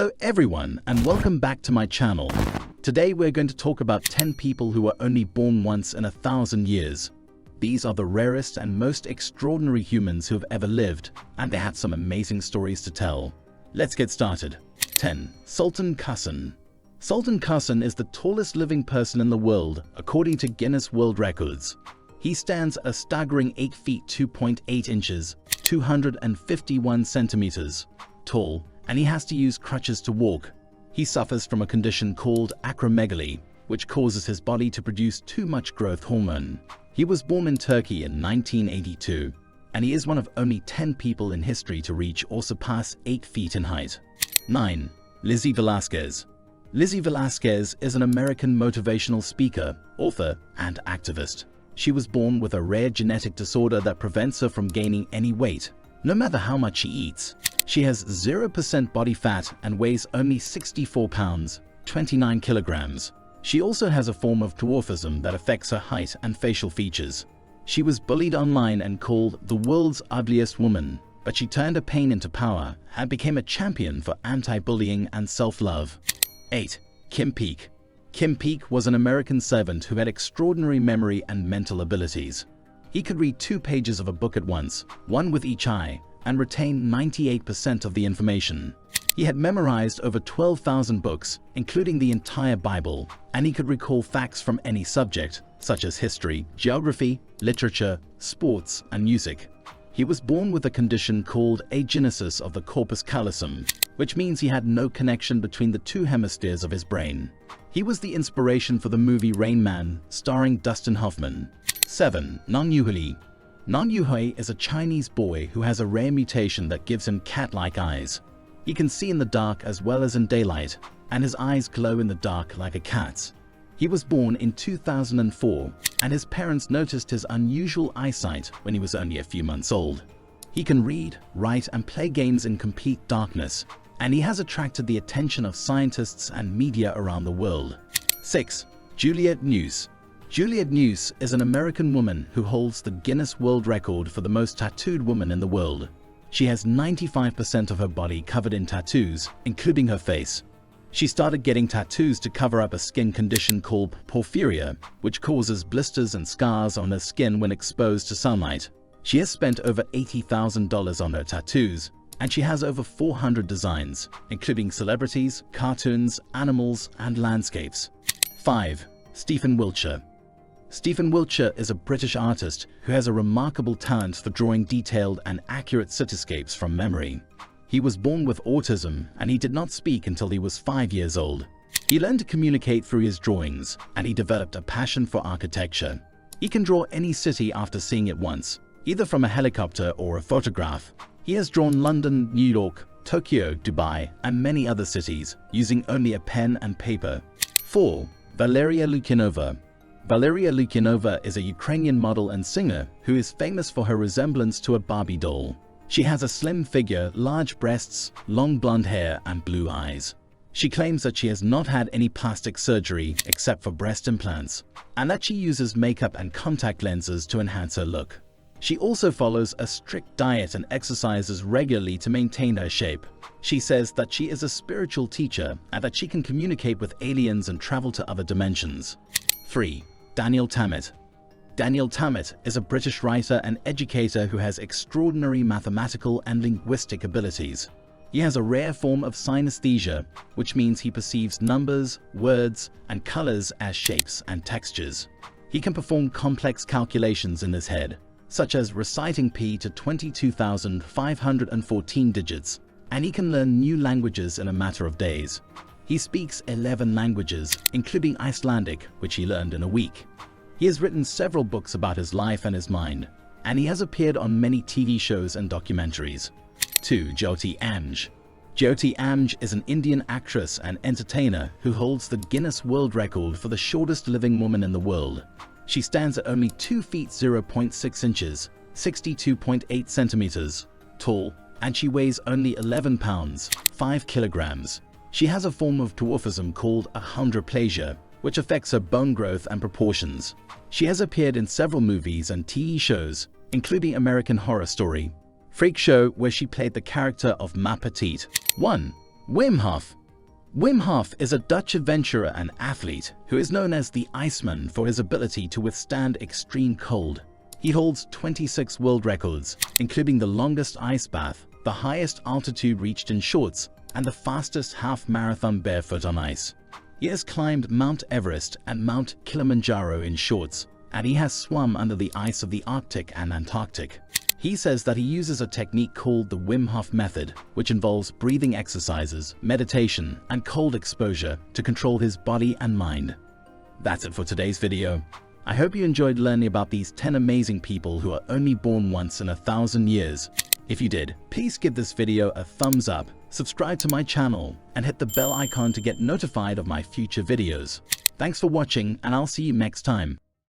Hello everyone and welcome back to my channel. Today we're going to talk about 10 people who were only born once in 1,000 years. These are the rarest and most extraordinary humans who have ever lived, and they had some amazing stories to tell. Let's get started. 10. Sultan Qasim. Sultan Qasim is the tallest living person in the world according to Guinness World Records. He stands at a staggering 8 feet 2.8 inches, 251 centimeters tall, and he has to use crutches to walk. He suffers from a condition called acromegaly, which causes his body to produce too much growth hormone. He was born in Turkey in 1982, and he is one of only 10 people in history to reach or surpass 8 feet in height. 9. Lizzie Velasquez. Lizzie Velasquez is an American motivational speaker, author, and activist. She was born with a rare genetic disorder that prevents her from gaining any weight, no matter how much she eats. She has 0% body fat and weighs only 64 pounds, 29 kilograms. She also has a form of dwarfism that affects her height and facial features. She was bullied online and called the world's ugliest woman, but she turned her pain into power and became a champion for anti-bullying and self-love. 8. Kim Peek. Kim Peek was an American servant who had extraordinary memory and mental abilities. He could read 2 pages of a book at once, one with each eye, and retain 98% of the information. He had memorized over 12,000 books, including the entire Bible, and he could recall facts from any subject, such as history, geography, literature, sports, and music. He was born with a condition called agenesis of the corpus callosum, which means he had no connection between the 2 hemispheres of his brain. He was the inspiration for the movie Rain Man, starring Dustin Hoffman. 7. Nan Yuhui. Nan Yuhui is a Chinese boy who has a rare mutation that gives him cat-like eyes. He can see in the dark as well as in daylight, and his eyes glow in the dark like a cat's. He was born in 2004, and his parents noticed his unusual eyesight when he was only a few months old. He can read, write, and play games in complete darkness, and he has attracted the attention of scientists and media around the world. 6. Juliette Neuss. Juliette Neuss is an American woman who holds the Guinness World Record for the most tattooed woman in the world. She has 95% of her body covered in tattoos, including her face. She started getting tattoos to cover up a skin condition called porphyria, which causes blisters and scars on her skin when exposed to sunlight. She has spent over $80,000 on her tattoos, and she has over 400 designs, including celebrities, cartoons, animals, and landscapes. 5. Stephen Wiltshire. Stephen Wiltshire is a British artist who has a remarkable talent for drawing detailed and accurate cityscapes from memory. He was born with autism, and he did not speak until he was 5 years old. He learned to communicate through his drawings, and he developed a passion for architecture. He can draw any city after seeing it once, either from a helicopter or a photograph. He has drawn London, New York, Tokyo, Dubai, and many other cities using only a pen and paper. 4. Valeria Lukyanova. Valeria Lukyanova is a Ukrainian model and singer who is famous for her resemblance to a Barbie doll. She has a slim figure, large breasts, long blonde hair, and blue eyes. She claims that she has not had any plastic surgery except for breast implants, and that she uses makeup and contact lenses to enhance her look. She also follows a strict diet and exercises regularly to maintain her shape. She says that she is a spiritual teacher and that she can communicate with aliens and travel to other dimensions. 3. Daniel Tammet. Daniel Tammet is a British writer and educator who has extraordinary mathematical and linguistic abilities. He has a rare form of synesthesia, which means he perceives numbers, words, and colors as shapes and textures. He can perform complex calculations in his head, such as reciting pi to 22,514 digits, and he can learn new languages in a matter of days. He speaks 11 languages, including Icelandic, which he learned in a week. He has written several books about his life and his mind, and he has appeared on many TV shows and documentaries. 2. Jyoti Amge. Jyoti Amge is an Indian actress and entertainer who holds the Guinness World Record for the shortest living woman in the world. She stands at only 2 feet 0.6 inches, 62.8 centimeters tall, and she weighs only 11 pounds, 5 kilograms. She has a form of dwarfism called achondroplasia, which affects her bone growth and proportions. She has appeared in several movies and TV shows, including American Horror Story, Freak Show, where she played the character of Ma Petite. 1. Wim Hof. Wim Hof is a Dutch adventurer and athlete who is known as the Iceman for his ability to withstand extreme cold. He holds 26 world records, including the longest ice bath, the highest altitude reached in shorts, and the fastest half-marathon barefoot on ice. He has climbed Mount Everest and Mount Kilimanjaro in shorts, and he has swum under the ice of the Arctic and Antarctic. He says that he uses a technique called the Wim Hof method, which involves breathing exercises, meditation, and cold exposure to control his body and mind. That's it for today's video. I hope you enjoyed learning about these 10 amazing people who are only born once in 1,000 years. If you did, please give this video a thumbs up, subscribe to my channel, and hit the bell icon to get notified of my future videos. Thanks for watching, and I'll see you next time.